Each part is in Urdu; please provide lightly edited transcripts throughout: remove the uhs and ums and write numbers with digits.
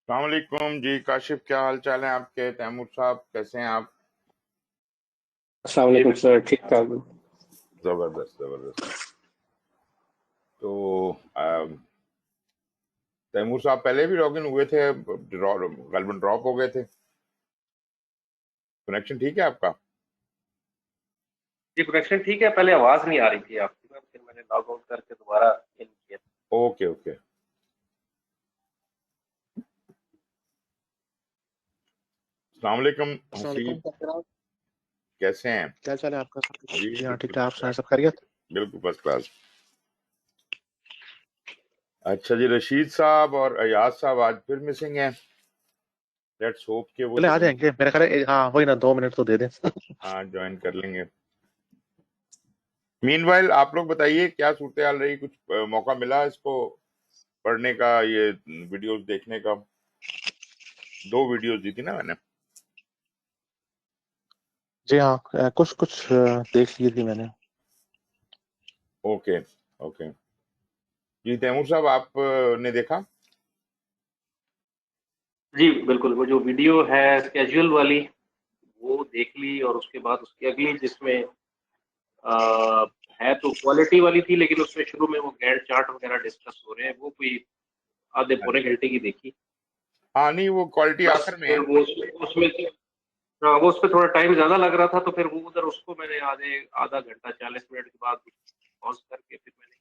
السلام علیکم جی کاشف، کیا حال چال ہے آپ کے؟ تیمور صاحب کیسے ہیں آپ؟ السلام علیکم سر، ٹھیک ٹھاک. زبردست زبردست. تو تیمور صاحب پہلے بھی لاگ ان ہوئے تھے، غالباً ڈراپ ہو گئے تھے. کنیکشن ٹھیک ہے آپ کا؟ جی کنیکشن ٹھیک ہے، پہلے آواز نہیں آ رہی تھی آپ کی، پھر میں نے لاگ آؤٹ کر کے دوبارہ ان کیا. Okay okay. السلام علیکم السلام حسین، علیکم ڈاکٹر، کیسے ہیں؟ کیا چال ہے آپ کا؟ جی جی ہاں ٹھیک بالکل ٹھاک. آپ سنائیں، سب خیریت؟ بالکل فرسٹ کلاس. اچھا جی، رشید صاحب اور ایاز صاحب آج پھر مسنگ ہیں. لیٹس ہوپ کہ وہ چلے آ جائیں گے، میرا خیال ہے ہاں وہی نا 2 منٹ تو دے دیں. ہاں جوائن کر لیں گے. مین وائل آپ لوگ بتائیے کیا صورتحال رہی؟ کچھ موقع ملا اس کو پڑھنے کا، یہ ویڈیوز دیکھنے کا؟ 2 ویڈیوز دی تھی نا میں نے. جی ہاں کچھ دیکھ لی تھی میں نے. Okay okay. جی تیمور صاحب آپ نے دیکھا؟ جی بالکل، وہ جو ویڈیو ہے اسکیجول والی وہ دیکھ لی، اور اس کے بعد اس کی اگلی جس میں ہے تو کوالٹی والی تھی، لیکن اس میں شروع میں وہ گینٹ چارٹ وغیرہ ڈسکس ہو رہے ہیں، وہ کوئی آدھے پونے گھنٹے کی دیکھی. ہاں نہیں، وہ کوالٹی بس آخر میں ہے. پھر وہ اس میں ہاں وہ اس پہ تھوڑا ٹائم زیادہ لگ رہا تھا، تو پھر وہ ادھر اس کو میں نے آدھا گھنٹہ 40 منٹ کے بعد پاز کر کے پھر میں نے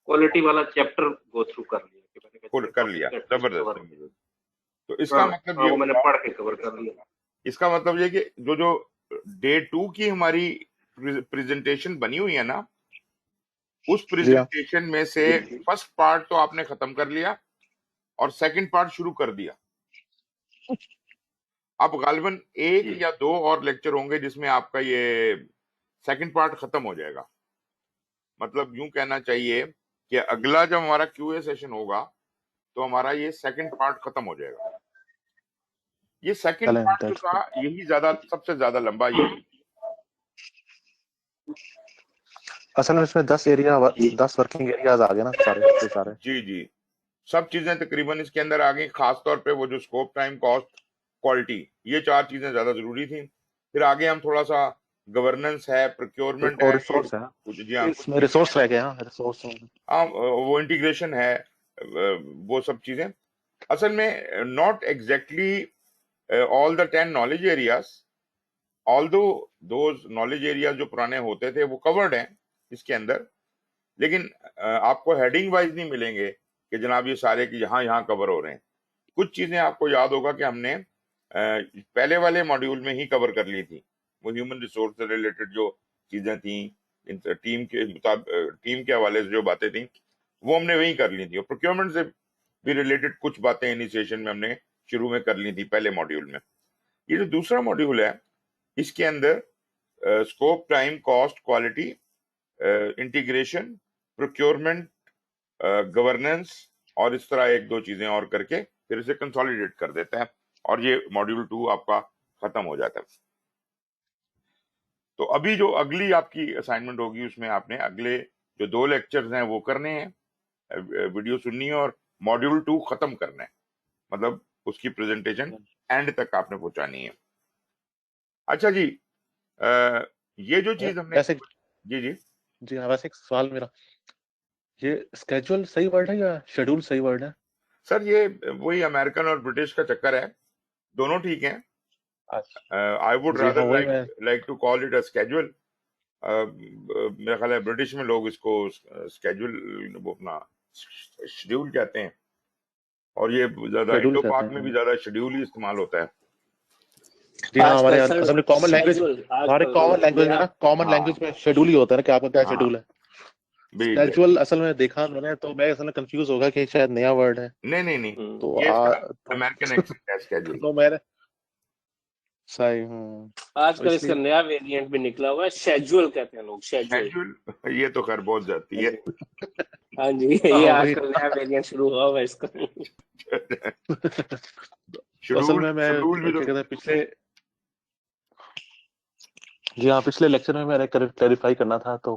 کوالٹی والا چیپٹر گو تھرو کر لیا کہ میں نے کہا پور چلو کر لیا. ٹاپک ایٹ لیسٹ زبردست کور. زبردست. تو اس کا ہاں مطلب ہاں یہ وہ میں نے ہوا، پڑھ کے کور کر لیا. اس کا مطلب یہ کہ جو ڈے 2 کی ہماری پریزنٹیشن بنی ہوئی ہے نا، اس جی ہاں پریزنٹیشن میں سے فرسٹ پارٹ تو آپ نے ختم کر لیا اور سیکنڈ پارٹ شروع کر دیا. اب غالباً 1 یا 2 اور لیکچر ہوں گے جس میں آپ کا یہ سیکنڈ پارٹ ختم ہو جائے گا. مطلب یوں کہنا چاہیے کہ اگلا جب ہمارا کیو اے سیشن ہوگا تو ہمارا یہ سیکنڈ پارٹ ختم ہو جائے گا. یہ سیکنڈ چلیں پارٹ جو تھا یہی سب سے زیادہ لمبا یہی. اصل میں اس میں 10 ورکنگ ایریاز آ گئے نا سارے. جی جی، سب چیزیں تقریباً اس کے اندر آ گئی، خاص طور پہ وہ جو اسکوپ، ٹائم، کاسٹ، کوالٹی، یہ 4 چیزیں زیادہ ضروری تھیں. پھر آگے ہم تھوڑا سا گورننس ہے، پروکیورمنٹ اور ہے، ریسورس ہے جی ہاں اس میں، ریسورس رہ گئے. ہاں ریسورس وہ انٹیگریشن ہے، وہ سب چیزیں. اصل میں not exactly all the 10 knowledge areas, آلدو those knowledge areas جو پرانے ہوتے تھے وہ کورڈ ہیں اس کے اندر، لیکن آپ کو ہیڈنگ وائز نہیں ملیں گے کہ جناب یہ سارے کہ یہاں کور ہو رہے ہیں. کچھ چیزیں آپ کو یاد ہوگا کہ ہم نے پہلے والے ماڈیول میں ہی کور کر لی تھی. وہ ہیومن ریسورس سے ریلیٹڈ جو چیزیں تھیں، ٹیم کے حوالے سے جو باتیں تھیں وہ ہم نے وہیں کر لی تھی. اور پروکیورمنٹ سے بھی ریلیٹڈ کچھ باتیں انیشیشن میں ہم نے شروع میں کر لی تھی پہلے ماڈیول میں. یہ جو دوسرا ماڈیول ہے اس کے اندر scope, time, cost, quality, integration, procurement, governance, اور اس طرح 1-2 چیزیں اور کر کے پھر اسے کنسالیڈیٹ کر دیتا ہے اور یہ ماڈیول 2 آپ کا ختم ہو جاتا ہے. تو ابھی جو اگلی آپ کی اسائنمنٹ ہوگی اس میں آپ نے اگلے جو 2 لیکچرز ہیں وہ کرنے ہیں، ویڈیو سننی ہے اور ماڈیول 2 ختم کرنا ہے. مطلب اس کی پریزنٹیشن اینڈ تک آپ نے پہنچانی ہے. اچھا جی، یہ جو چیز ہم نے ویسے جی جی ہاں ویسے ایک سوال میرا، یہ اسکیجول صحیح ورڈ ہے یا شیڈول صحیح ورڈ ہے؟ سر یہ وہی امریکن اور برٹش کا چکر ہے، دونوں ٹھیک ہیں. I would جی rather ہاں وہی میں like to call it a schedule. میرا خیال ہے برٹش میں لوگ اس کو اسکیجول، وہ اپنا شیڈیول کہتے ہیں، اور یہ زیادہ شیڈول انڈو کہتے پاک میں ہیں. بھی زیادہ شیڈیول ہی استعمال ہوتا ہے. جی ہاں آج ہمارے کل یہاں سر اصل میں کامن لینگویج، ہمارے کامن لینگویج میں نا کامن ہاں لینگویج میں شیڈول ہی ہوتا ہے نا کہ آپ کا کیا ہاں شیڈول ہے. بھی اسکیجول اصل میں دیکھا میں نے تو میں اصل میں کنفیوز ہوگا کہ شاید نیا ورڈ ہے. نہیں، تو یہ اس کا امریکن ایکسنٹ ہے اسکیجول. تو میں نے صحیح ہوں آج کل اس کا نیا ویریئنٹ بھی نکلا ہوا ہے، شیڈول کہتے ہیں لوگ، شیڈول. شیڈول یہ تو خیر بہت جاتی ہے. ہاں جی یہ آج کل نیا ویریئنٹ شروع ہوا ہوا ہے اس کا. اصل میں شیڈول بھی کیا تو کہتے ہیں پچھلے لیکچر میں نے کلیریفائی کرنا تھا. تو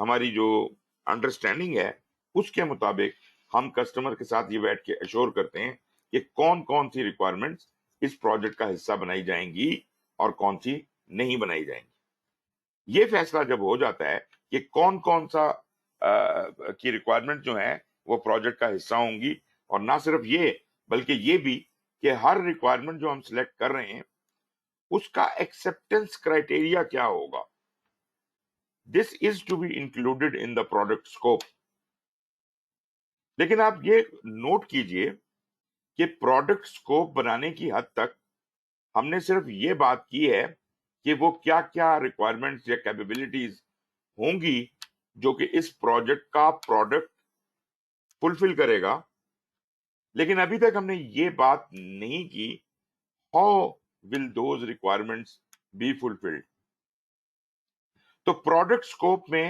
ہماری جو انڈرسٹینڈنگ ہے اس کے مطابق ہم کسٹمر کے ساتھ یہ بیٹھ کے ایشور کرتے ہیں کہ کون کون سی ریکوائرمنٹس اس پروجیکٹ کا حصہ بنائی جائیں گی اور کون سی نہیں بنائی جائیں گی. یہ فیصلہ جب ہو جاتا ہے کہ کون کون سا کی ریکوائرمنٹ جو ہیں وہ پروجیکٹ کا حصہ ہوں گی، اور نہ صرف یہ بلکہ یہ بھی کہ ہر ریکوائرمنٹ جو ہم سلیکٹ کر رہے ہیں اس کا ایکسپٹینس کرائٹیریا کیا ہوگا. This is to be included in the product scope. لیکن آپ یہ نوٹ کیجئے کہ پروڈکٹ اسکوپ بنانے کی حد تک ہم نے صرف یہ بات کی ہے کہ وہ کیا کیا ریکوائرمنٹس یا کیپیبلٹیز ہوں گی جو کہ اس پروجیکٹ کا پروڈکٹ فلفل کرے گا، لیکن ابھی تک ہم نے یہ بات نہیں کی how will those requirements be fulfilled. تو پروڈکٹ اسکوپ میں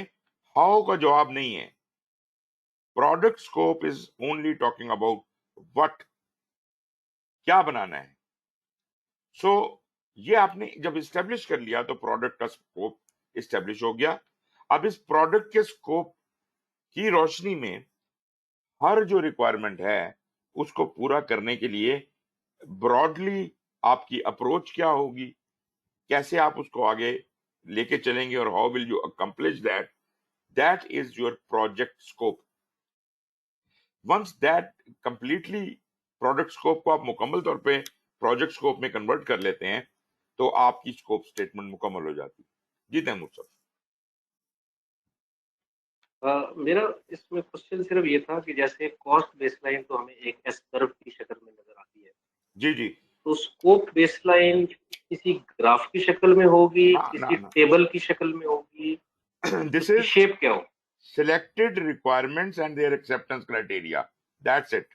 ہاؤ کا جواب نہیں ہے. Product scope is only talking about what, کیا بنانا ہے. سو یہ آپ نے جب اسٹیبلش کر لیا تو پروڈکٹ کا اسکوپ اسٹیبلش ہو گیا. اب اس پروڈکٹ کے اسکوپ کی روشنی میں ہر جو ریکوائرمنٹ ہے اس کو پورا کرنے کے لیے براڈلی آپ کی اپروچ کیا ہوگی، کیسے آپ اس کو آگے لے کے چلیں گے، اور how will you accomplish that is your project scope. Once that completely product scope کو آپ مکمل طور پہ پروجیکٹ اسکوپ میں کنورٹ کر لیتے ہیں تو آپ کی اسکوپ اسٹیٹمنٹ مکمل ہو جاتی. جی تیمور صاحب. میرا اس میں کوشچن صرف یہ تھا کہ جیسے کاسٹ بیس لائن تو ہمیں ایک ایس کرو کی شکل میں نظر آتی ہے، جی جی. تو اسکوپ بیس لائن کسی گراف کی شکل میں ہوگی، کسی ٹیبل کی شکل میں ہوگی، دس اس کی از شیپ کیا ہوگی؟ selected requirements and their acceptance criteria. That's it.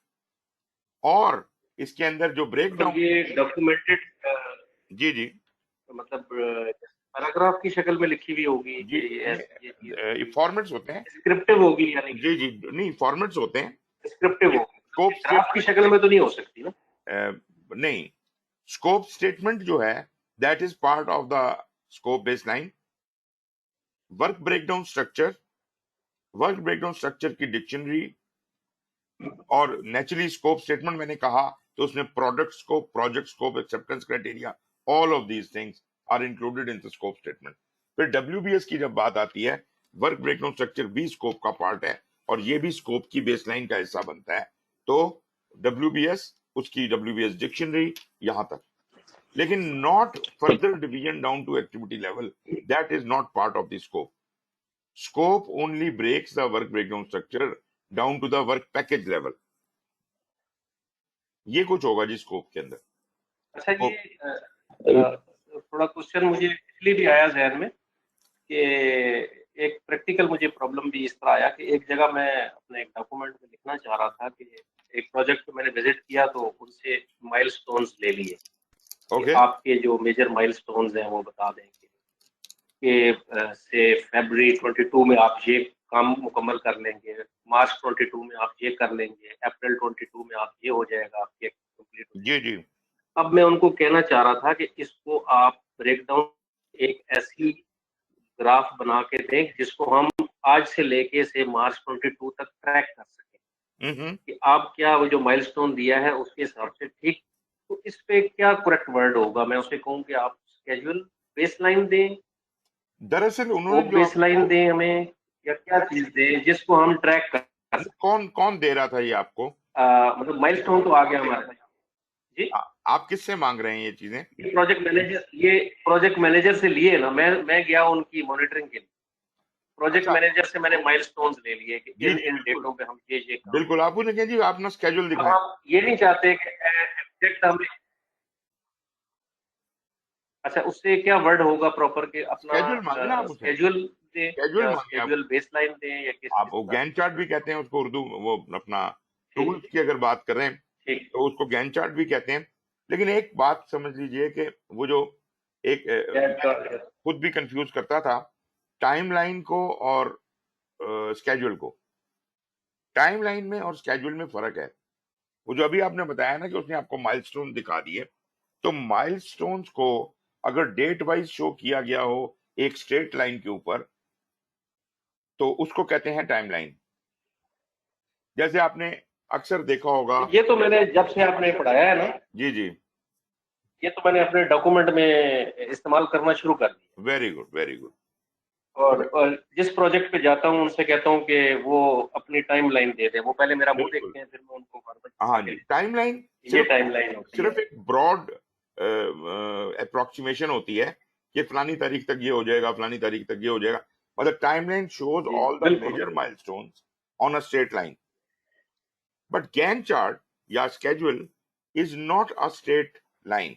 اور اس کے اندر جو بریک مطلب ڈاؤن، یہ ڈاکومنٹڈ جی جی مطلب پیراگراف کی شکل میں لکھی ہوئی ہوگی جی، کہ یہ چیز فارمیٹس ہوتے ہیں. ڈسکرپٹیو ہوگی، یعنی جی جی نہیں، فارمیٹس ہوتے ہیں. ڈسکرپٹیو ہوگی، اسکوپ گراف کی شکل میں تو نہیں ہو سکتی نا. نہیں، اسکوپ اسٹیٹمنٹ جو ہے that is part of the scope baseline. Work breakdown structure کی ڈکشنری، اور نیچرلی اسکوپ اسٹیٹمنٹ میں نے کہا تو اس میں product scope, project scope, acceptance criteria, all of these things are included in scope statement. پھر WBS کی جب بات آتی ہے، ورک بریک ڈاؤن اسٹرکچر بھی اسکوپ کا پارٹ ہے اور یہ بھی اسکوپ کی بیس لائن کا حصہ بنتا ہے. تو WBS، اس کی WBS ڈکشنری یہاں تک، لیکن not further division down to activity level, that is not part of the scope. Scope only breaks the work breakdown structure down to the work package level. یہ کچھ ہوگا جی اسکوپ کے اندر. اچھا، یہ تھوڑا کوشچن مجھے اس لیے بھی آیا ذہن میں کہ ایک پریکٹیکل مجھے پرابلم بھی اس طرح آیا کہ ایک جگہ میں اپنے ایک ڈاکومنٹ میں لکھنا چاہ رہا تھا کہ ایک پروجیکٹ میں نے وزٹ کیا تو ان سے مائل سٹونز لے لیے کہ آپ کے جو میجر مائل سٹونز ہیں وہ بتا دیں کہ سے فیبرری 22 میں آپ یہ کام مکمل کر لیں گے، مارچ 22 میں آپ یہ کر لیں گے، اپریل 22 میں آپ یہ ہو جائے گا، آپ کے کمپلیٹ ہو جائے گا. جی جی. اب میں ان کو کہنا چاہ رہا تھا کہ اس کو آپ بریک ڈاؤن ایک ایسی گراف بنا کے دیں جس کو ہم آج سے لے کے سے مارچ 22 تک ٹریک کر سکیں کہ آپ کیا وہ جو مائل سٹون دیا ہے اس کے حساب سے ٹھیک. تو اس پہ کیا کریکٹ ورڈ ہوگا؟ میں اسے کہوں کہ آپ اسکیجول بیس لائن دیں، دراصل انہوں نے جو بیس لائن دیں ہمیں، یا کیا چیز دیں جس کو ہم ٹریک کر سکیں؟ کون دے رہا تھا یہ آپ کو؟ مطلب مائل سٹون تو آ گیا ہمارے پاس. جی، آپ کس سے مانگ رہے ہیں یہ چیزیں؟ یہ پروجیکٹ مینیجر سے لیے نا، میں گیا ان کی مانیٹرنگ کے لیے. پروجیکٹ مینیجر سے میں نے مائل سٹونز لے لیے کہ ان ڈیٹوں پہ ہم یہ کام. بالکل. آپ نے کہا جی آپ نے اسکیجول اب دکھائیں. ہم یہ نہیں چاہتے کہ ایگزیکٹ ہمیں. اچھا، اس سے کیا ورڈ ہوگا پراپر کہ اپنا اسکیجول مانگے نا آپ اسے. اسکیجول دیں اسکیجول یا مانگے آپ. اسکیجول بیس لائن دیں یا کس آپ گین چارٹ بھی کہتے ہیں اس کو اردو، وہ اپنا ٹولز کی اگر بات کریں تو اس کو گین چارٹ بھی کہتے ہیں. لیکن ایک بات سمجھ لیجئے کہ وہ جو ایک خود بھی کنفیوز کرتا تھا ٹائم لائن کو اور اسکیجول کو. ٹائم لائن میں اور اسکیجول میں فرق ہے. وہ جو ابھی آپ نے بتایا نا کہ اس نے آپ کو مائل سٹون دکھا دیے، تو مائل سٹونز کو اگر ڈیٹ وائز شو کیا گیا ہو ایک اسٹریٹ لائن کے اوپر تو اس کو کہتے ہیں ٹائم لائن. جیسے آپ نے اکثر دیکھا ہوگا. یہ تو میں نے جب سے آپ نے پڑھایا ہے نا, جی جی, یہ تو میں نے اپنے ڈاکومنٹ میں استعمال کرنا شروع کر دیا. Very good very good. اور جس پروجیکٹ پہ جاتا ہوں ان سے کہتا ہوں کہ وہ اپنی ٹائم لائن دے دیں, وہ پہلے میرا منہ بالکل, دیکھتے ہیں, پھر میں ان کو ہاں جی. ٹائم لائن یہ ٹائم لائن ہوتی صرف ہے. ایک براڈ اپروکسیمیشن ہوتی ہے کہ فلانی تاریخ تک یہ ہو جائے گا, فلانی تاریخ تک یہ ہو جائے گا, مطلب ٹائم لائن شوز جی, آل دا بالکل. Major milestones on a straight line. But Gantt chart یا schedule is not a straight line.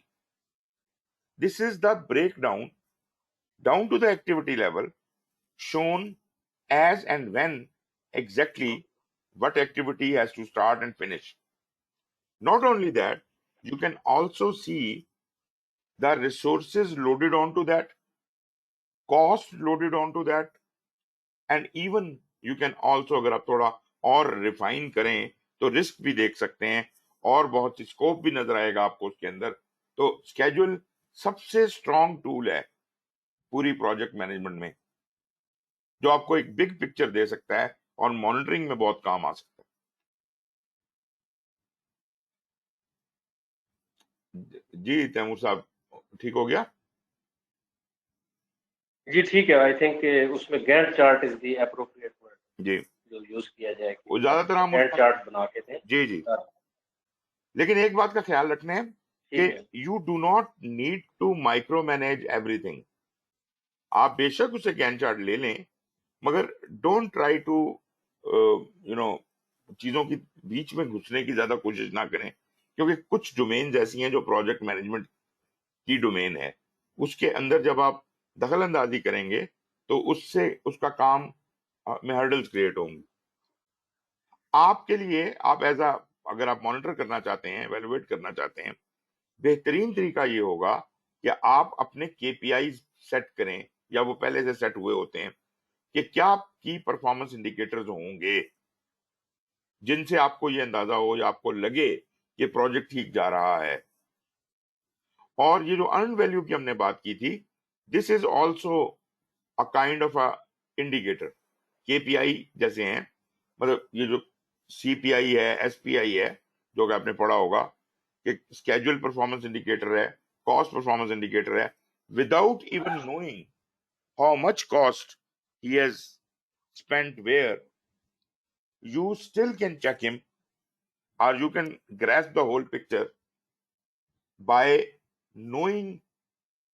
This is the breakdown down to the activity level, shown as and when exactly what activity has to start and finish. Not only that, you can also see the resources loaded onto that, cost loaded onto that, and even you can also, اگر آپ تھوڑا اور ریفائن کریں تو رسک بھی دیکھ سکتے ہیں, اور بہت سی اسکوپ بھی نظر آئے گا آپ کو اس کے اندر. تو اسکیجول سب سے اسٹرانگ ٹول ہے پوری پروجیکٹ مینجمنٹ میں, جو آپ کو ایک بگ پکچر دے سکتا ہے اور مانیٹرنگ میں بہت کام آ سکتا ہے. جی تیمور صاحب, ٹھیک ہو گیا؟ جی ٹھیک ہے. آئی تھنک اس میں Gantt chart is the appropriate word ji, جو یوز کیا جائے, وہ زیادہ تر ہم گینٹ چارٹ بنا کے تھے. جی جی, لیکن ایک بات کا خیال رکھنا ہے کہ ٹھیک ہے. You do not need to micromanage everything. آپ بے شک اسے گین چارٹ لے لیں, مگر ڈونٹ ٹرائی ٹو چیزوں کی بیچ میں گھسنے کی زیادہ کوشش نہ کریں, کیونکہ کچھ ڈومینز ایسی ہیں جو پروجیکٹ مینجمنٹ کی ڈومین ہے, اس کے اندر جب آپ دخل اندازی کریں گے تو اس سے اس کا کام میں ہرڈلز کریٹ ہوں گی. آپ کے لیے آپ ایز اے, اگر آپ مانیٹر کرنا چاہتے ہیں, ایویلویٹ کرنا چاہتے ہیں, بہترین طریقہ یہ ہوگا کہ آپ اپنے کے پی آئیز سیٹ کریں, یا وہ پہلے سے سیٹ ہوئے ہوتے ہیں, کہ کیا کی پرفارمنس انڈیکیٹرز ہوں گے جن سے آپ کو یہ اندازہ ہو یا آپ کو لگے کہ پروجیکٹ ٹھیک جا رہا ہے. اور یہ جو ارن ویلیو کی ہم نے بات کی تھی, this is also a kind of a indicator. K P آئی جیسے ہیں, مطلب یہ جو سی پی آئی ہے, ایس پی آئی ہے, جو کہ آپ نے پڑھا ہوگا کہ اسکیجول پرفارمنس انڈیکیٹر ہے, کاسٹ پرفارمنس انڈیکیٹر ہے. Without even knowing how much cost he has spent where, you still can check him, or you can grasp the whole picture by knowing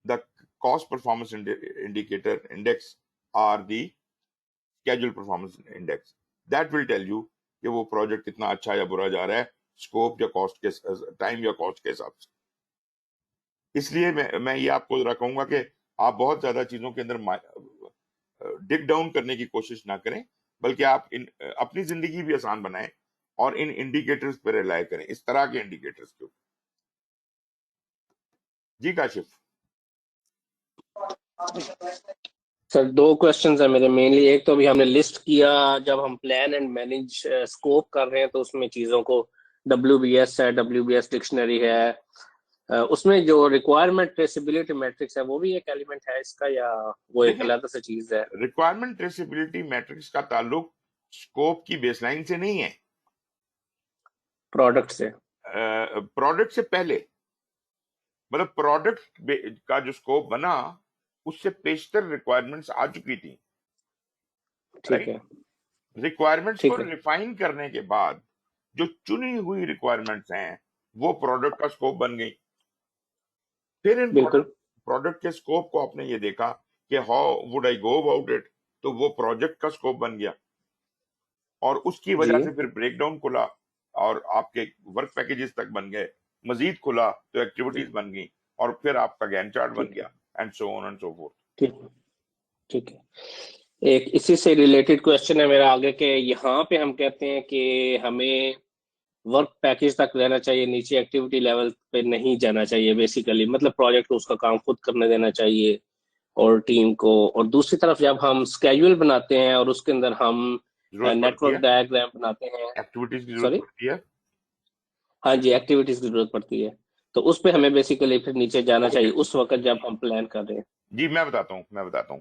the cost performance indicator index or the schedule performance index. That will tell you کہ وہ پروجیکٹ کتنا اچھا یا برا جا رہا ہے, اسکوپ یا کاسٹ کے ٹائم یا کاسٹ کے حساب سے. اس لیے میں یہ آپ کو ذرا کہوں گا کہ آپ بہت زیادہ چیزوں کے اندر ڈگ ڈاؤن کرنے کی کوشش نہ کریں, بلکہ آپ اپنی زندگی بھی آسان بنائیں اور ان انڈیکیٹرز پہ ریلائی کریں, اس طرح کے انڈیکیٹرز کے. جی کاشف. سر دو کوشچنز ہیں میرے مینلی. ایک تو ابھی ہم نے لسٹ کیا, جب ہم پلان اینڈ مینج اسکوپ کر رہے ہیں تو اس میں چیزوں کو WBS ہے, WBS ڈکشنری ہے, اس میں جو ریکوائرمنٹ ٹریسیبلٹی میٹرکس ہے وہ بھی ایک ایلیمنٹ ہے اس کا, یا وہ ایک علیحدہ سے چیز ہے؟ ریکوائرمنٹ ٹریسیبلٹی میٹرکس کا تعلق اسکوپ کی بیس لائن سے نہیں ہے, پروڈکٹ سے, پروڈکٹ سے پہلے. مطلب پروڈکٹ کا جو اسکوپ بنا اس سے پیشتر ریکوائرمنٹس آ چکی تھی. ٹھیک ہے, ریکوائرمنٹس ٹھیک کو ہے, ریفائن کرنے کے بعد جو چنی ہوئی ریکوائرمنٹس ہیں وہ پروڈکٹ کا اسکوپ بن گئی. پھر ان بالکل پروڈکٹ کے اسکوپ کو آپ نے یہ دیکھا کہ how would I go about it, تو وہ پروجیکٹ کا اسکوپ بن گیا, اور اس کی وجہ جی سے پھر بریک ڈاؤن کھلا اور آپ کے ورک پیکیجز تک بن گئے, مزید کھلا تو ایکٹیویٹیز بن گئی, اور پھر آپ کا گین چارٹ بن گیا, and so on and so forth. ٹھیک ہے. ایک اسی سے ریلیٹڈ کوشچن ہے میرا آگے, کہ یہاں پہ ہم کہتے ہیں کہ ہمیں ورک پیکیج تک لینا چاہیے, نیچے ایکٹیویٹی لیول پہ نہیں جانا چاہیے بیسیکلی, مطلب پروجیکٹ کو اس کا کام خود کرنے دینا چاہیے اور ٹیم کو. اور دوسری طرف جب ہم اسکیجول بناتے ہیں اور اس کے اندر ہم نیٹ ورک ڈائیگرام بناتے ہیں, ایکٹیویٹیز کی سوری ضرورت پڑتی ہے. ہاں جی, ایکٹیویٹیز کی ضرورت پڑتی ہے, تو اس پہ ہمیں بیسیکلی پھر نیچے جانا چاہیے اس وقت جب ہم پلان کر رہے ہیں. جی میں بتاتا ہوں.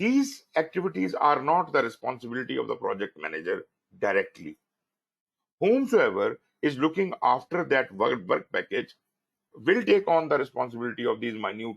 These activities are not the responsibility of the project manager directly. Whomsoever is looking after that work package will take on the responsibility of these minute,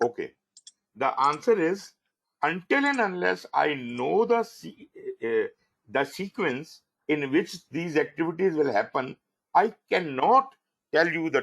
Okay, the answer is until and unless I know the sequence in which these activities will happen, I cannot tell you the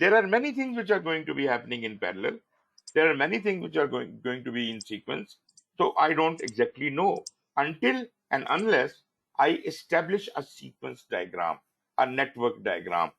There are many things which are going to be happening in parallel. There are many things which are going to be in sequence. So I don't exactly know until and unless I establish a sequence diagram, a network diagram.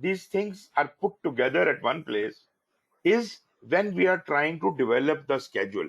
these things are put together at one place is when we are trying to develop the schedule.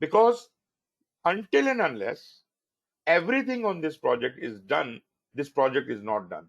because until and unless everything on this project is done, this project is not done.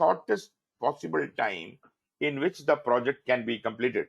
shortest possible time in which the project can be completed.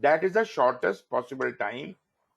that is the shortest possible time.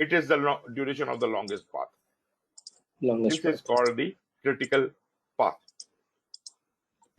it is the duration of the longest path. longest This is path. called the critical path.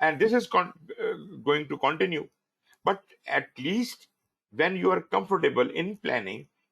And this is going to continue, but at least when you are comfortable in planning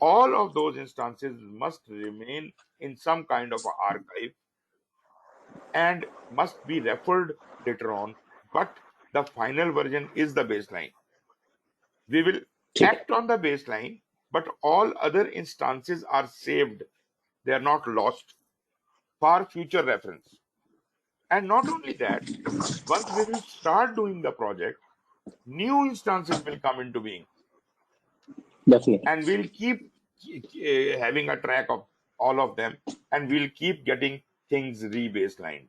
All of those instances must remain in some kind of archive and must be referred later on, but the final version is the baseline. We will act on the baseline, but all other instances are saved. They are not lost for future reference. And not only that, once we will start doing the project, new instances will come into being. Definitely. And we'll keep having a track of all of them, and we'll keep getting things re-baselined.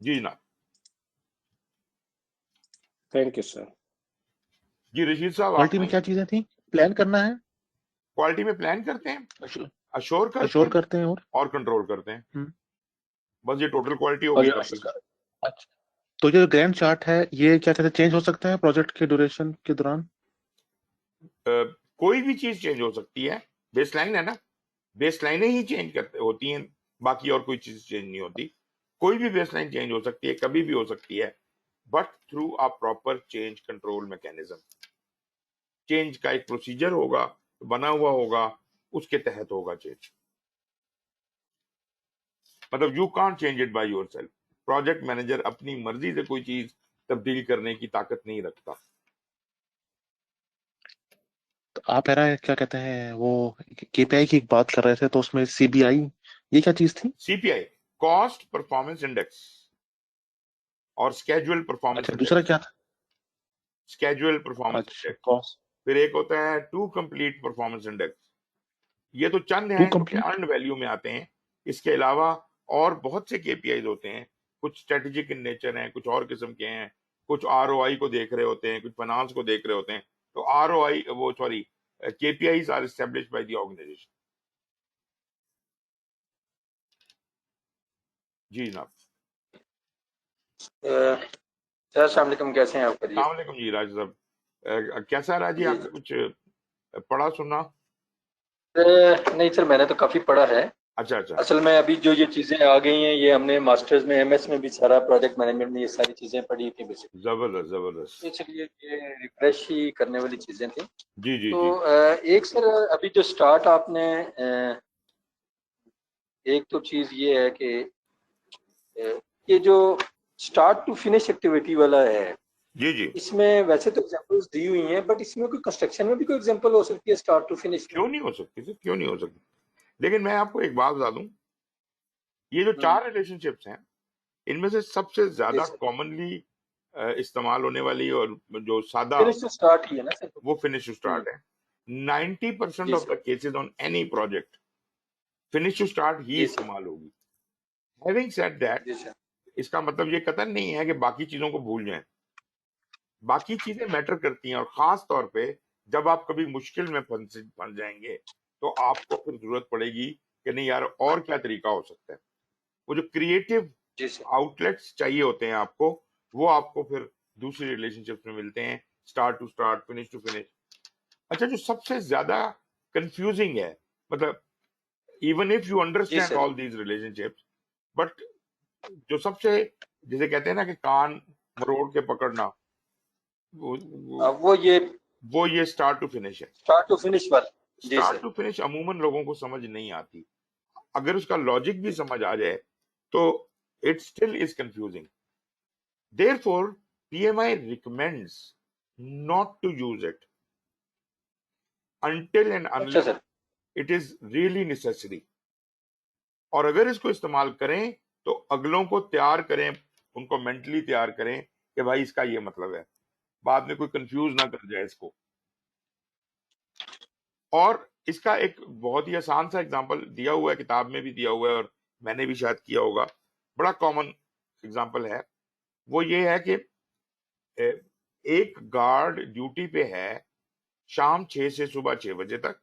جی جناب. Thank you sir. جی رشید صاحب, کوالٹی میں کیا چیزیں تھیں پلان کرنا ہے, کوالٹی میں پلان کرتے ہیں, اشور کرتے اشور ہیں کرتے ہیں اور کنٹرول کرتے ہیں. ہم. بس یہ ٹوٹل کوالٹی اور ہوگی جو تب تک. اچھا, تو یہ جو گرینڈ چارٹ ہے یہ کیا کہتے ہیں چینج ہو سکتا ہے پروجیکٹ کے ڈیوریشن کے دوران؟ کوئی بھی چیز چینج ہو سکتی ہے, بیس لائن ہے نا, بیس لائنیں ہی چینج کرتے ہوتی ہیں, باقی اور کوئی چیز چینج نہیں ہوتی. کوئی بھی بیس لائن چینج ہو سکتی ہے, کبھی بھی ہو سکتی ہے, but through a proper change control mechanism. Change کا ایک پروسیجر ہوگا, بنا ہوا ہوگا, اس کے تحت ہوگا چینج. مطلب you can't change it by your self. Project manager اپنی مرضی سے کوئی چیز تبدیل کرنے کی طاقت نہیں رکھتا. تو آپ کیا کہتے ہیں وہ کے پی آئی کی ایک بات کر رہے تھے, تو اس میں سی بی آئی یہ کیا چیز تھی؟ سی پی آئی کاسٹ پرفارمنس انڈیکس اور اسکیجول پرفارمنس اچھا, دوسرا انڈیکس. کیا تھا؟ اسکیجول پرفارمنس اچھا, انڈیکس. کاسٹ پھر ایک ہوتا ہے ٹو کمپلیٹ پرفارمنس انڈیکس. یہ تو چند ٹو ہیں جو کہ کمپلیٹ. ارنڈ ویلیو میں آتے ہیں. اس کے علاوہ اور بہت سے کے پی آئیز ہوتے ہیں, کچھ اسٹریٹجک ان نیچر ہیں, کچھ اور قسم کے ہیں, کچھ آر او آئی کو دیکھ رہے ہوتے ہیں, کچھ فائنانس کو دیکھ رہے ہوتے ہیں. تو آر او آئی وہ sorry K P Is are established by the organization. جی جناب. سر السلام علیکم, کیسے ہیں آپ؟ خیریت؟ السلام علیکم جی راج صاحب, کیسا رہا جی آپ نے کچھ پڑھا سنا؟ نہیں سر, میں نے تو کافی پڑھا ہے. اچھا اچھا. اصل میں ابھی جو یہ چیزیں آ گئی ہیں یہ ہم نے ماسٹرز میں ایم ایس میں بھی سارا پروجیکٹ مینجمنٹ میں یہ ساری چیزیں پڑھی تھی بیسکلی. زبردست زبردست. اس لیے یہ ریفریش ہی کرنے والی چیزیں تھیں. جی جی تو جی. ایک سر ابھی جو سٹارٹ آپ نے ایک تو چیز یہ ہے کہ یہ جو سٹارٹ ٹو فنش ایکٹیویٹی والا ہے, جی جی. اس میں ویسے تو ایگزامپلس دی ہوئی ہیں, بٹ اس میں کوئی کنسٹرکشن میں بھی کوئی ایگزامپل ہو سکتی ہے سٹارٹ ٹو فنش میں؟ کیوں نہیں ہو سکتی سر, کیوں نہیں ہو سکتی. لیکن میں آپ کو ایک بات بتا دوں, یہ جو 4 ریلیشن شپس ہیں ان میں سے سب سے زیادہ کامنلی استعمال ہونے والی اور جو سادہ فنش ٹو سٹارٹ ہی ہے نا سر؟ وہ فنش ٹو اسٹارٹ ہے. 90% of the cases on any project finish to start ہی استعمال ہوگی. ہیونگ سیڈ دیٹ, جی سر. اس کا مطلب یہ قطعاً نہیں ہے کہ باقی چیزوں کو بھول جائیں. باقی چیزیں میٹر کرتی ہیں, اور خاص طور پہ جب آپ کبھی مشکل میں پھنس جائیں گے تو آپ کو پھر ضرورت پڑے گی کہ نہیں یار اور کیا طریقہ ہو سکتا ہے. وہ جو کریٹو جی سر. آؤٹ لیٹس چاہیے ہوتے ہیں آپ کو, وہ آپ کو پھر دوسری ریلیشن شپ میں ملتے ہیں, start to start, finish to finish. اچھا, جو سب سے زیادہ کنفیوزنگ ہے, مطلب even if you understand all these relationships, but جو سب سے جسے کہتے ہیں نا کہ کان مروڑ کے پکڑنا, وہ یہ اسٹارٹ ٹو فنش ہے. اسٹارٹ ٹو فنش والا. جی سر. اسٹارٹ ٹو فنش عموماً لوگوں کو سمجھ نہیں آتی. اگر اس کا لاجک بھی سمجھ آ جائے تو it still is confusing. Therefore, PMI recommends not to use it until and اچھا unless sir. it is really necessary. اور اگر اس کو استعمال کریں تو اگلوں کو تیار کریں, ان کو مینٹلی تیار کریں کہ بھائی اس کا یہ مطلب ہے, بعد میں کوئی کنفیوز نہ کر جائے اس کو. اور اس کا ایک بہت ہی آسان سا ایگزامپل دیا ہوا ہے, کتاب میں بھی دیا ہوا ہے, اور میں نے بھی شاید کیا ہوگا. بڑا کامن ایگزامپل ہے. وہ یہ ہے کہ ایک گارڈ ڈیوٹی پہ ہے شام 6 سے صبح 6 بجے تک,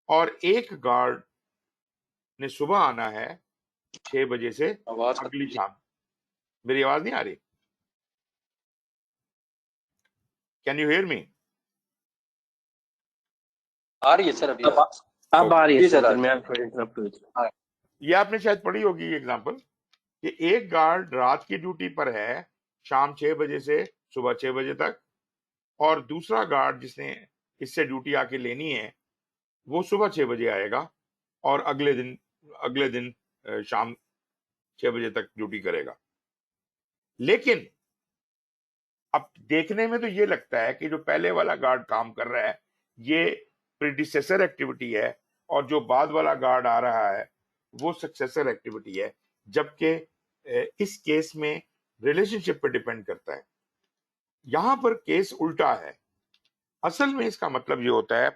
اور ایک گارڈ نے صبح آنا ہے 6 بجے سے آواز اگلی شام. میری آواز نہیں آ رہی؟ Can you hear me? آ رہی ہے سر ابھی. اب آ رہی ہے جی سر, سر. درمیان کوئی انٹرپٹ ہوئی تھی. یہ آپ نے شاید پڑھی ہوگی یہ ایگزامپل, کہ ایک گارڈ رات کی ڈیوٹی پر ہے شام 6 بجے سے صبح 6 بجے تک, اور دوسرا گارڈ جس نے اس سے ڈیوٹی آ کے لینی ہے وہ صبح 6 بجے آئے گا, اور اگلے دن شام 6 بجے تک ڈیوٹی کرے گا. لیکن اب دیکھنے میں تو یہ لگتا ہے کہ جو پہلے والا گارڈ کام کر رہا ہے یہ پریڈیسیسر ایکٹیویٹی ہے, اور جو بعد والا گارڈ آ رہا ہے وہ سکسیسر ایکٹیویٹی ہے, جبکہ اس کیس میں ریلیشن شپ پہ ڈیپینڈ کرتا ہے. یہاں پر کیس الٹا ہے. اصل میں اس کا مطلب یہ ہوتا ہے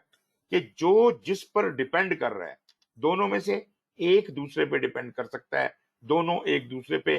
کہ جو جس پر ڈیپینڈ کر رہا ہے, دونوں میں سے ایک دوسرے پہ ڈیپینڈ کر سکتا ہے, دونوں ایک دوسرے پہ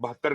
72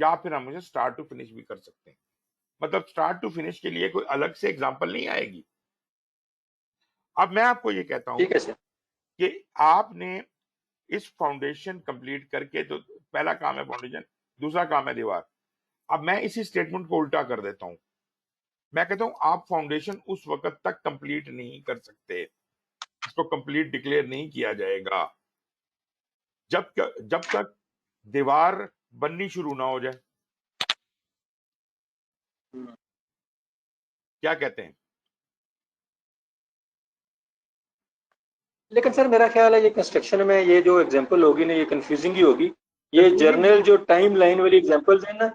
یا پھر ہم اسے اسٹارٹ ٹو فنش بھی کر سکتے ہیں. مطلب اسٹارٹ ٹو فنش کے لیے کوئی الگ سے اگزامپل نہیں آئے گی. اب میں آپ کو یہ کہتا ہوں ٹھیک ہے سر. کہ آپ نے اس فاؤنڈیشن کمپلیٹ کر کے، تو پہلا کام ہے فاؤنڈیشن، دوسرا کام ہے دیوار. اب میں اسی اسٹیٹمنٹ کو الٹا کر دیتا ہوں. میں کہتا ہوں آپ فاؤنڈیشن اس وقت تک کمپلیٹ نہیں کر سکتے، اس کو کمپلیٹ ڈکلیئر نہیں کیا جائے گا جب تک دیوار بننی شروع نہ ہو جائے. کیا کہتے ہیں؟ لیکن سر میرا خیال ہے یہ کنسٹرکشن میں یہ جو ایگزامپل ہوگی نا، یہ کنفیوزنگ ہی ہوگی. یہ Confusing جرنل جو ٹائم لائن والی ایگزامپلز ہیں نا،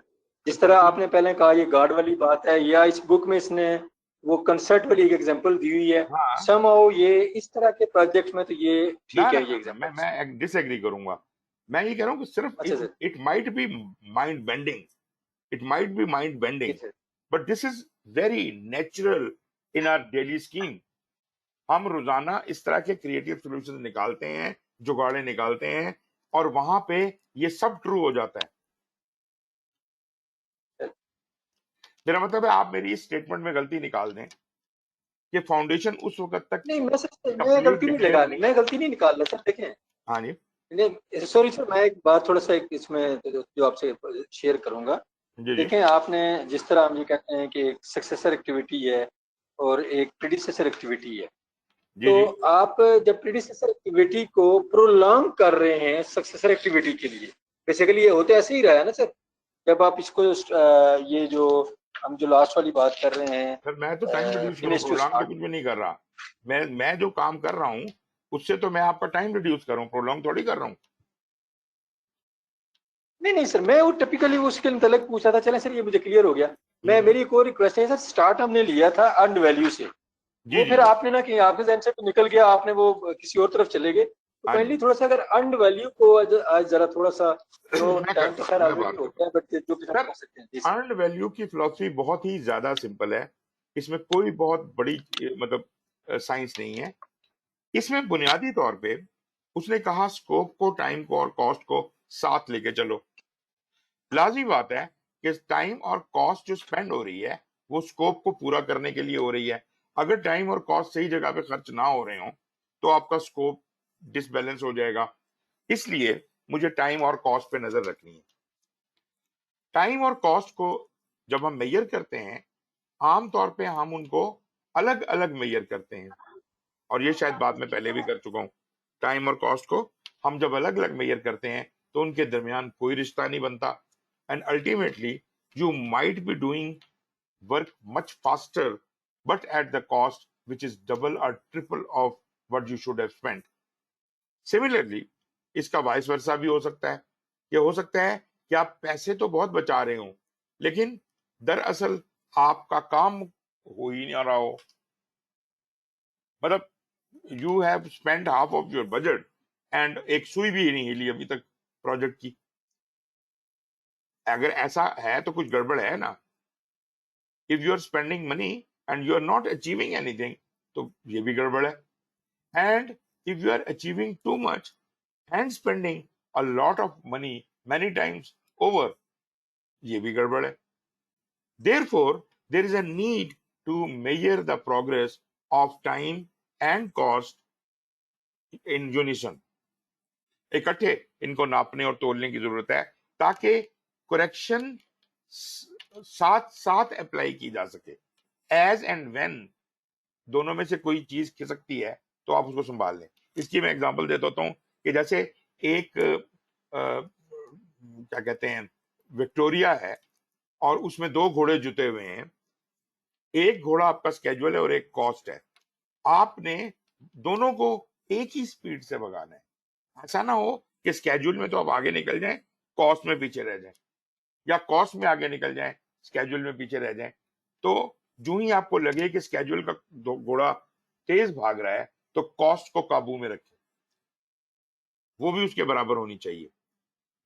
جس طرح آپ نے پہلے کہا یہ گارڈ والی بات ہے، یا اس بک میں اس نے وہ کنسرٹ والی ایک ایگزامپل دی ہوئی ہے. ہاں، سم ہاؤ یہ اس طرح کے پروجیکٹ میں تو یہ ٹھیک ہے یہ میں ایگزامپل. ڈس ایگری کروں گا. میں یہ کہہ رہا ہوں کہ صرف اچھا sir. It might be mind bending, it might be mind bending, ٹھیک ہے. But this is very natural in our daily scheme. ہم روزانہ اس طرح کے کریٹو سولوشن نکالتے ہیں، جگاڑے نکالتے ہیں، اور وہاں پہ یہ سب ٹرو ہو جاتا ہے. میرا مطلب ہے آپ میری اس اسٹیٹمنٹ میں غلطی نکال دیں کہ فاؤنڈیشن اس وقت تک نہیں میں complete غلطی نہیں declare میں غلطی نہیں نکال رہا سر. دیکھیں، ہاں جی نہیں سوری سر، میں ایک بات تھوڑا سا اس میں جو آپ سے شیئر کروں گا. جی دیکھیں آپ نے جس طرح ہم یہ کہتے ہیں کہ ایک سکسیسر ایکٹیویٹی ہے اور ایک پریڈیسیسر ایکٹیویٹی ہے. جی تو جی آپ جب پریڈیسیسر ایکٹیویٹی کو پرولونگ کر رہے ہیں سکسیسر ایکٹیویٹی کے لیے، بیسیکلی یہ ہوتے ایسے ہی رہا ہے نا سر. جب آپ اس کو یہ جو ہم جو لاسٹ والی بات کر رہے ہیں سر، میں تو ٹائم ریڈیوس کروں، فنش ٹو پرولونگ تو اسٹارٹ. کچھ بھی نہیں کر رہا. میں جو کام کر رہا ہوں اس سے تو میں آپ کا ٹائم ریڈیوس کر رہا ہوں، پرولونگ تھوڑی کر رہا ہوں. نہیں سر، میں وہ ٹپیکلی اس کے متعلق پوچھا تھا. چلیں سر یہ مجھے کلیئر ہو گیا. میری ایک اور ریکویسٹ ہے سر، سٹارٹ ہم نے لیا تھا ارنڈ ویلیو سے، جی وہ جی پھر آپ نے نا کہ آپ کے ذہن سے نکل گیا، آپ نے وہ کسی اور طرف چلے گئے. تو ہاں جی، کائنڈلی تھوڑا سا اگر ارنڈ ویلیو کو آج ذرا تھوڑا سا ٹائم تو خیر میں آلریڈی بات کرتا ہوتا ہوں. ہے، بٹ جو کہ ہم سر، کر سکتے ہیں. جی سر. ارنڈ ویلیو کی فلسفی بہت ہی زیادہ سمپل ہے. اس میں کوئی بہت بڑی مطلب سائنس نہیں ہے. اس میں بنیادی طور پہ اس نے کہا اسکوپ کو، ٹائم کو اور کاسٹ کو ساتھ لے کے چلو. لازمی بات ہے کہ ٹائم اور کاسٹ جو اسپینڈ ہو رہی ہے وہ اسکوپ کو پورا کرنے کے لیے ہو رہی ہے. اگر ٹائم اور کاسٹ صحیح جگہ پہ خرچ نہ ہو رہے ہوں تو آپ کا اسکوپ ڈس بیلنس ہو جائے گا. اس لیے مجھے ٹائم اور کاسٹ پہ نظر رکھنی ہے. ٹائم اور کاسٹ کو جب ہم میئر کرتے ہیں، عام طور پہ ہم ان کو الگ الگ میئر کرتے ہیں، اور یہ شاید بات میں پہلے بھی کر چکا ہوں. ٹائم اور کاسٹ کو ہم جب الگ الگ میئر کرتے ہیں تو ان کے درمیان کوئی رشتہ نہیں بنتا. And ultimately you might be doing work much faster but at the cost which is double or triple of what you should have spend. Similarly اس کا وائس ورثہ بھی ہو سکتا ہے. یہ ہو سکتا ہے کہ آپ پیسے تو بہت بچا رہے ہوں لیکن دراصل آپ کا کام ہو ہی نہیں رہا ہو. مطلب you have spend half of your budget and ایک سوئی بھی نہیں ہلی ابھی تک پروجیکٹ کی. اگر ایسا ہے تو کچھ گڑبڑ ہے نا. If you are spending money and you are not achieving anything تو یہ بھی گڑبڑ ہے. And if you are achieving too much and spending a lot of money many times over, یہ بھی گڑبڑ ہے. Therefore, there is a need to measure the progress of time and cost in unison. اکٹھے ان کو ناپنے اور تولنے کی ضرورت ہے تاکہ کریکشن ساتھ ساتھ اپلائی کی جا سکے. ایز اینڈ وین دونوں میں سے کوئی چیز کھسکتی ہے تو آپ اس کو سنبھال لیں. اس کی میں اگزامپل دیتا ہوتا ہوں کہ جیسے ایک کیا کہتے ہیں وکٹوریا ہے اور اس میں 2 گھوڑے جتے ہوئے ہیں. ایک گھوڑا آپ کا اسکیجول ہے اور ایک کاسٹ ہے. آپ نے دونوں کو ایک ہی سپیڈ سے بگانا ہے. ایسا نہ ہو کہ اسکیجول میں تو آپ آگے نکل جائیں، کاسٹ میں پیچھے رہ جائیں، یا کاسٹ میں آگے نکل جائیں، اسکیجول میں پیچھے رہ جائیں. تو جو ہی آپ کو لگے کہ اسکیجول کا گھوڑا تیز بھاگ رہا ہے تو کاسٹ کو قابو میں رکھیں، وہ بھی اس کے برابر ہونی چاہیے.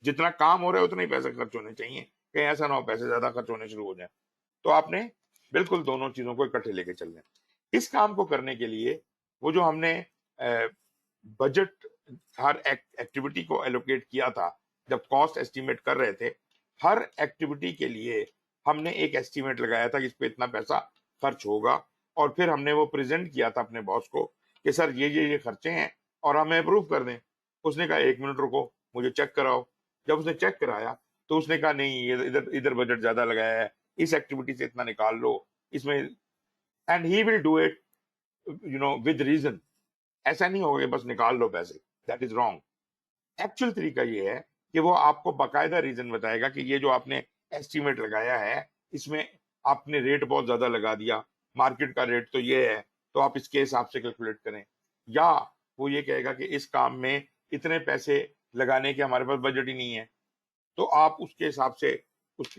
جتنا کام ہو رہا ہے اتنا ہی پیسے خرچ ہونے چاہیے، کہیں ایسا نہ ہو پیسے زیادہ خرچ ہونے شروع ہو جائیں. تو آپ نے بالکل دونوں چیزوں کو اکٹھے لے کے چلنا ہے. اس کام کو کرنے کے لیے وہ جو ہم نے بجٹ ہر ایکٹیویٹی کو ایلوکیٹ کیا تھا جب کاسٹ ایسٹیمیٹ کر رہے تھے، ہر ایکٹیویٹی کے لیے ہم نے ایک ایسٹیمیٹ لگایا تھا کہ اس پہ اتنا پیسہ خرچ ہوگا، اور پھر ہم نے وہ پریزنٹ کیا تھا اپنے باس کو کہ سر یہ خرچے ہیں اور ہمیں اپروو کر دیں۔ اس نے کہا 1 منٹ رکو، مجھے چیک کراؤ۔ جب اس نے چیک کرایا تو اس نے کہا نہیں، یہ ادھر بجٹ زیادہ لگایا ہے، اس ایکٹیویٹی سے اتنا نکال لو، اس میں، and he will do it with reason. ایسا نہیں ہوگا کہ بس نکال لو پیسے، دیٹ از رانگ۔ ایکچوئل طریقہ یہ ہے کہ وہ آپ کو باقاعدہ ریزن بتائے گا کہ یہ جو آپ نے ایسٹیمیٹ لگایا ہے اس میں آپ نے ریٹ بہت زیادہ لگا دیا، مارکیٹ کا ریٹ تو یہ ہے، تو آپ اس کے حساب سے کیلکولیٹ کریں۔ یا وہ یہ کہے گا کہ اس کام میں اتنے پیسے لگانے کے ہمارے پاس بجٹ ہی نہیں ہے، تو آپ اس کے حساب سے اس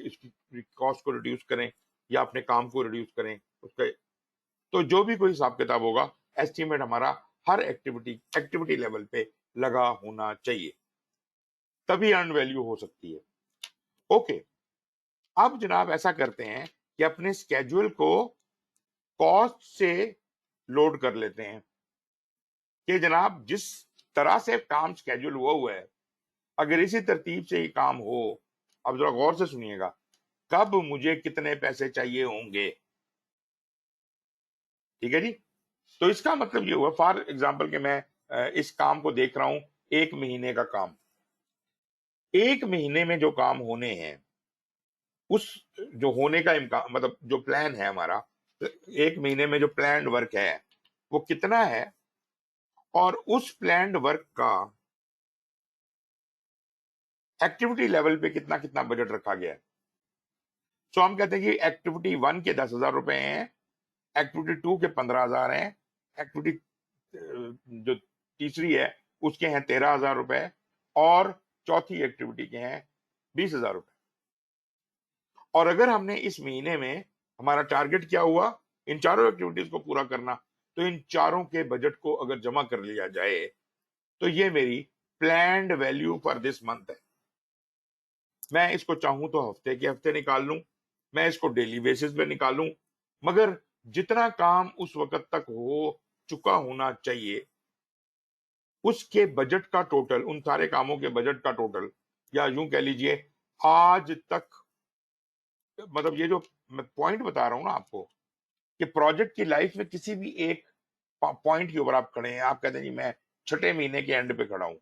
کاسٹ کو ریڈیوس کریں یا اپنے کام کو ریڈیوس کریں اس کا۔ تو جو بھی کوئی حساب کتاب ہوگا، ایسٹیمیٹ ہمارا ہر ایکٹیویٹی لیول پہ لگا ہونا چاہیے، تبھی ارن ویلیو ہو سکتی ہے۔ اوکے، اب جناب ایسا کرتے ہیں کہ اپنے اسکیجول کو کاسٹ سے لوڈ کر لیتے ہیں کہ جناب جس طرح سے کام اسکیجول ہوا ہے، اگر اسی ترتیب سے یہ کام ہو، اب ذرا غور سے سنیے گا، کب مجھے کتنے پیسے چاہیے ہوں گے؟ ٹھیک ہے جی۔ تو اس کا مطلب یہ ہوا، فار ایگزامپل کہ میں اس کام کو دیکھ رہا ہوں 1 مہینے کا کام، 1 مہینے میں جو کام ہونے ہیں، اس جو ہونے کا امکان، مطلب جو پلان ہے ہمارا 1 مہینے میں جو پلانڈ ورک ہے وہ کتنا ہے، اور اس پلانڈ ورک کا ایکٹیویٹی لیول پہ کتنا بجٹ رکھا گیا ہے۔ سو ہم کہتے ہیں کہ ایکٹیویٹی 1 کے 10,000 روپے ہیں، ایکٹیویٹی 2 کے 15,000 ہیں، ایکٹیویٹی جو تیسری ہے اس کے ہیں 13,000 روپے، اور چوتھی ایکٹیویٹی کے ہیں 20,000 روپے۔ اور اگر ہم نے اس مہینے میں ہمارا ٹارگٹ کیا ہوا ان چاروں ایکٹیویٹیز کو پورا کرنا، تو ان چاروں کے بجٹ کو اگر جمع کر لیا جائے تو یہ میری planned value for this month ہے۔ میں اس کو چاہوں تو ہفتے کے ہفتے نکال لوں، میں اس کو ڈیلی بیسس پہ نکالوں، مگر جتنا کام اس وقت تک ہو چکا ہونا چاہیے اس کے بجٹ کا ٹوٹل، ان سارے کاموں کے بجٹ کا ٹوٹل، یا یوں کہہ لیجئے آج تک، مطلب یہ جو میں پوائنٹ بتا رہا ہوں نا آپ کو، کہ پروجیکٹ کی لائف میں کسی بھی ایک پوائنٹ کے اوپر آپ کھڑے ہیں، آپ کہتے ہیں جی میں 6 مہینے کے اینڈ پہ کھڑا ہوں،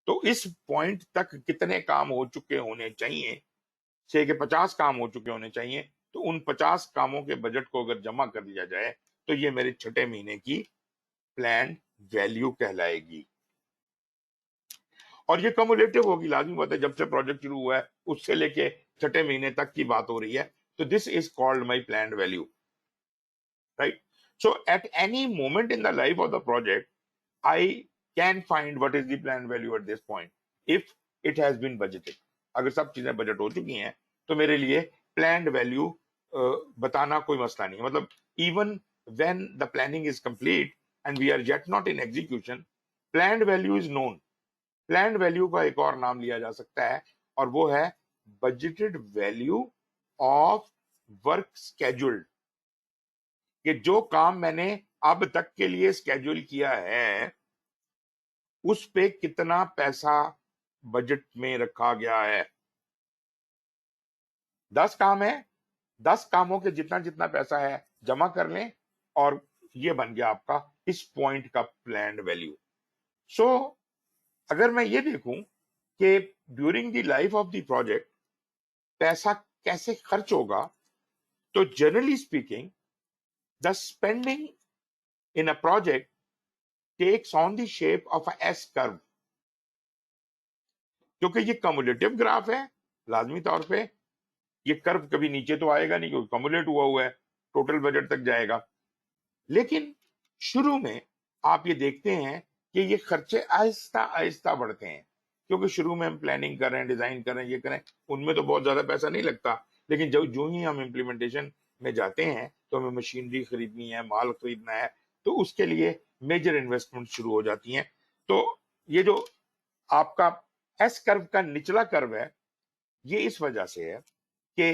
تو اس پوائنٹ تک کتنے کام ہو چکے ہونے چاہیے، سے کہ 50 کام ہو چکے ہونے چاہیے، تو ان 50 کاموں کے بجٹ کو اگر جمع کر دیا جائے تو یہ میرے 6 مہینے کی پلان ویلیو کہلائے گی۔ اور یہ کمولیٹو ہوگی، لازمی بات ہے، جب سے پروجیکٹ شروع ہوا ہے اس سے لے کے 6 مہینے تک کی بات ہو رہی ہے، تو this is called my planned value, right? So at any moment in the life of the project I can find what is the planned value at this point if it has been budgeted۔ اگر سب چیزیں بجٹ ہو چکی ہیں تو میرے لیے planned value بتانا کوئی مسئلہ نہیں ہے۔ مطلب even when the planning is complete and we are yet not in execution, planned value is known۔ planned value کا ایک اور نام لیا جا سکتا ہے، اور وہ ہے budgeted value of work scheduled، کہ جو کام میں نے اب تک کے لیے اسکیجول کیا ہے اس پہ کتنا پیسہ بجٹ میں رکھا گیا ہے۔ 10 کام ہے، 10 کاموں کے جتنا پیسہ ہے جمع کر لیں، اور یہ بن گیا آپ کا اس پوائنٹ کا پلانڈ ویلیو۔ سو اگر میں یہ دیکھوں کہ during the life of the project پیسہ کیسے خرچ ہوگا، تو generally speaking the spending in a project takes on the shape of a S curve۔ کیونکہ یہ کمولیٹو گراف ہے، لازمی طور پہ یہ کرو کبھی نیچے تو آئے گا نہیں، کیونکہ کمولیٹ ہوا ہے، ٹوٹل بجٹ تک جائے گا۔ لیکن شروع میں آپ یہ دیکھتے ہیں کہ یہ خرچے آہستہ آہستہ بڑھتے ہیں، کیونکہ شروع میں ہم پلاننگ کر رہے ہیں، ڈیزائن کر رہے ہیں، یہ کریں، ان میں تو بہت زیادہ پیسہ نہیں لگتا، لیکن جو ہی ہم امپلیمنٹیشن میں جاتے ہیں تو ہمیں مشینری خریدنی ہے، مال خریدنا ہے، تو اس کے لیے میجر انویسٹمنٹ شروع ہو جاتی ہیں۔ تو یہ جو آپ کا ایس کرو کا نچلا کرو ہے، یہ اس وجہ سے ہے کہ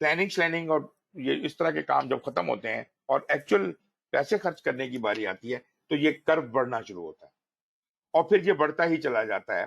پلاننگ اور یہ اس طرح کے کام جب ختم ہوتے ہیں اور ایکچوئل پیسے خرچ کرنے کی باری آتی ہے تو یہ کرو بڑھنا شروع ہوتا ہے، اور پھر یہ بڑھتا ہی چلا جاتا ہے۔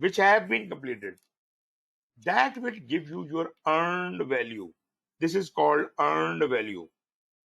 which have been completed, that will give you your earned value. This is called earned value.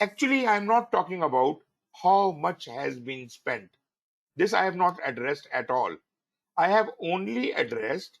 actually I am not talking about how much has been spent. This I have not addressed at all. I have only addressed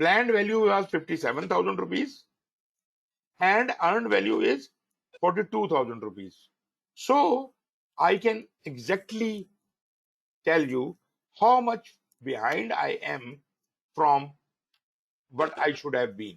Planned value was 57,000 rupees and earned value is 42,000 rupees. So I can exactly tell you how much behind I am from what I should have been.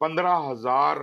15,000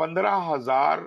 15,000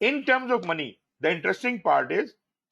in terms of money, the interesting part is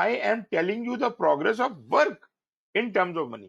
I am telling you the progress of work in terms of money,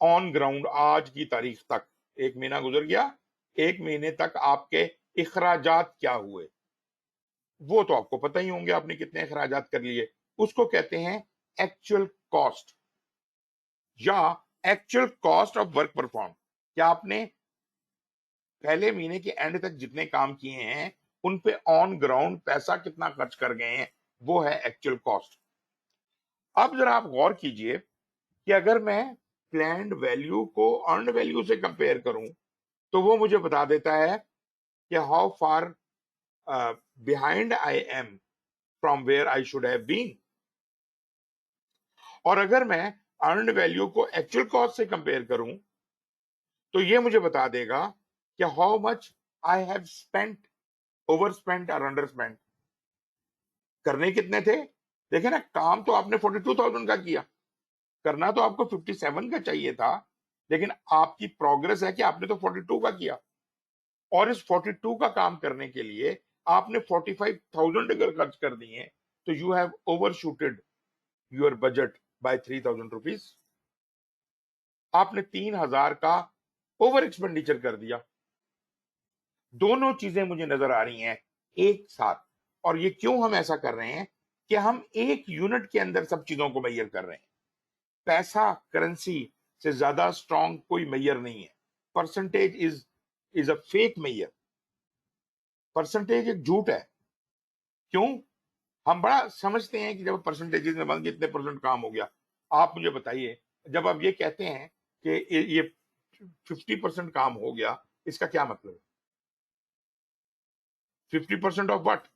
on ground آج کی تاریخ تک 1 مہینہ گزر گیا، 1 مہینے تک آپ کے اخراجات کیا ہوئے وہ تو آپ کو پتہ ہی ہوں گے، آپ نے کتنے اخراجات کر لیے، اس کو کہتے ہیں ایکچوئل کاسٹ یا actual cost of work perform. کیا آپ نے پہلے مہینے کے اینڈ تک جتنے کام کیے ہیں ان پہ آن گراؤنڈ پیسہ کتنا خرچ کر گئے ہیں، وہ ہے ایکچوئل کاسٹ. اب ذرا آپ غور کیجئے کہ اگر میں پلانڈ ویلیو کو ارنڈ ویلیو سے کمپیئر کروں تو وہ مجھے بتا دیتا ہے کہ how far behind I am from where I should have been. اور اگر میں ارنڈ ویلیو کو ایکچوئل کاسٹ سے کمپیئر کروں تو یہ مجھے بتا دے گا کہ how much I have spent, overspent or underspent. کرنے کتنے تھے؟ دیکھیں نا، کام تو آپ نے 42,000 کا کیا، کرنا تو آپ کو 57 کا چاہیے تھا، لیکن آپ کی پروگرس ہے کہ آپ نے تو 42 کا کیا، اور اس 42 کا کام کرنے کے لیے آپ نے 45,000 اگر خرچ کر دیے تو you have over shooted your budget by 3,000 rupees. آپ نے 3,000 کا اوور ایکسپینڈیچر کر دیا. دونوں چیزیں مجھے نظر آ رہی ہیں ایک ساتھ، اور یہ کیوں ہم ایسا کر رہے ہیں کہ ہم ایک یونٹ کے اندر سب چیزوں کو میئر کر رہے ہیں. پیسہ کرنسی سے زیادہ اسٹرانگ کوئی میئر نہیں ہے. Percentage is a fake measure. Percentage ایک جھوٹ ہے. کیوں؟ ہم بڑا سمجھتے ہیں کہ جب پرسنٹیجز میں بن گئے اتنے پرسنٹ کام ہو گیا. آپ مجھے بتائیے، جب آپ یہ کہتے ہیں کہ یہ 50% کام ہو گیا، اس کا کیا مطلب ہے؟ 50% آف وٹ؟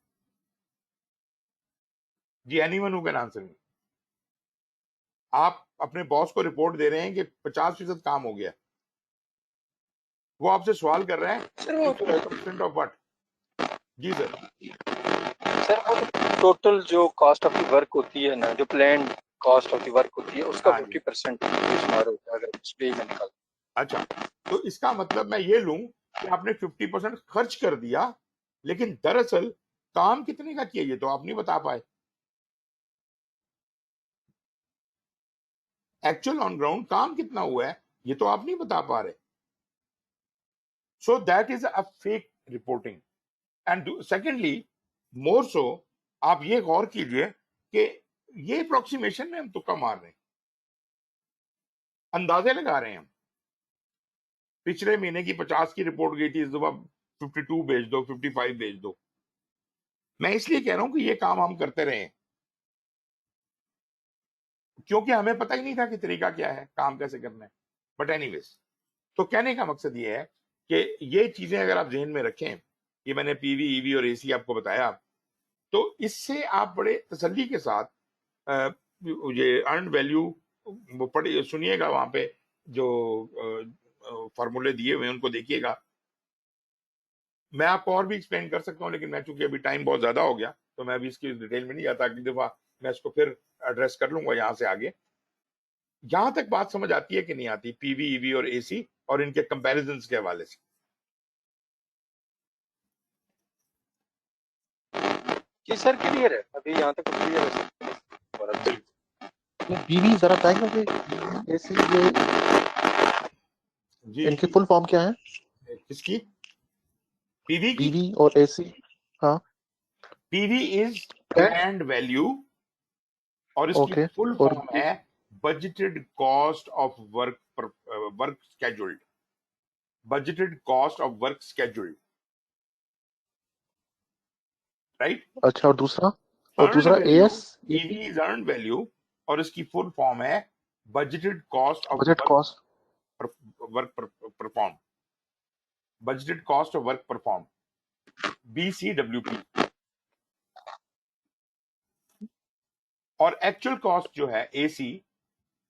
جی any one who can answer me. آپ اپنے باس کو رپورٹ دے رہے ہیں کہ 50% کام ہو گیا، وہ آپ سے سوال کر رہے ہیں سر وہ 50% آف وٹ؟ جی سر. سر وہ ٹوٹل جو کاسٹ آف دی ورک ہوتی ہے نا، جو planned cost of the work ہوتی ہے، اس کا ہاں جی. 50% شمار ہوتا ہے اگر ڈسپلے میں نکال. اچھا، تو اس کا مطلب میں یہ لوں کہ آپ نے 50% خرچ کر دیا، لیکن دراصل کام کتنے کا کیا یہ تو آپ نہیں بتا پائے. ایکچوئل آن گراؤنڈ کام کتنا ہوا ہے یہ تو آپ نہیں بتا پا رہے. So that is a fake reporting. And secondly more so آپ یہ غور کیجئے کہ یہ اپروکسیمیشن میں ہم تکا مار رہے ہیں، اندازے لگا رہے ہیں. ہم پچھلے مہینے کی 50 کی رپورٹ گئی تھی، اس دفعہ 52 بھیج دو، 55 بھیج دو. میں اس لیے کہہ رہا ہوں کہ یہ کام ہم کرتے رہے ہیں کیونکہ ہمیں پتہ ہی نہیں تھا کہ طریقہ کیا ہے، کام کیسے کرنا ہے. بٹ اینی ویز، تو کہنے کا مقصد یہ ہے کہ یہ چیزیں اگر آپ ذہن میں رکھیں، یہ میں نے پی وی، ای وی اور اے سی آپ کو بتایا، تو اس سے آپ بڑے تسلی کے ساتھ یہ ارنڈ ویلیو پڑھیے، سنیے گا، وہاں پہ جو فارمولے دیے ہوئے ہیں ان کو دیکھیے گا. میں آپ کو اور بھی ایکسپلین کر سکتا ہوں، لیکن میں چونکہ ابھی ٹائم بہت زیادہ ہو گیا تو میں ابھی اس کی ڈیٹیل میں نہیں جاتا. اگلی دفعہ میں اس کو پھر ایڈریس کر لوں گا یہاں سے آگے. یہاں تک بات سمجھ آتی ہے کہ نہیں آتی، پی وی، ای وی اور اے سی اور ان کے کمپیریزنز کے حوالے سے؟ جی سر کلیئر ہے، ابھی یہاں تک کلیئر ہے. جی بیوی ذرا بتائیں گے کہ ایسی یہ جی ان کی فل فارم کیا ہے؟ کس کی؟ پی وی کی؟ بیوی اور اے سی. ہاں پی وی از پلانڈ ویلیو اور اس کی اوکے. فل اور فارم ہے budgeted cost of work scheduled. Budgeted cost of work scheduled, right? اچھا، اور دوسرا earned a value, S P V is earned value اور اس کی فل فارم ہے budgeted cost of budget cost. Work perform. Budgeted cost of work perform, B C W P. اور ایکچوئل کاسٹ جو ہے اے سی،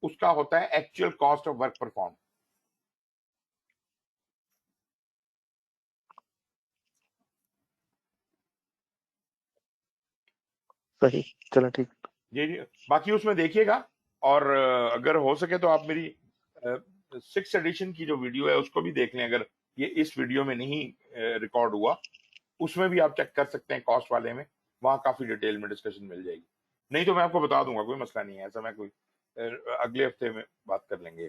اس کا ہوتا ہے actual cost of work perform. صحیح، چلو ٹھیک. جی جی، باقی اس میں دیکھیے گا. اور اگر ہو سکے تو آپ میری 6 ایڈیشن کی جو ویڈیو ہے اس کو بھی دیکھ لیں، اگر یہ اس ویڈیو میں نہیں ریکارڈ ہوا، اس میں بھی آپ چیک کر سکتے ہیں کاسٹ والے میں، وہاں کافی ڈیٹیل میں ڈسکشن مل جائے گی. نہیں تو میں آپ کو بتا دوں گا، کوئی مسئلہ نہیں ہے ایسا. میں کوئی اگلے ہفتے میں بات کر لیں گے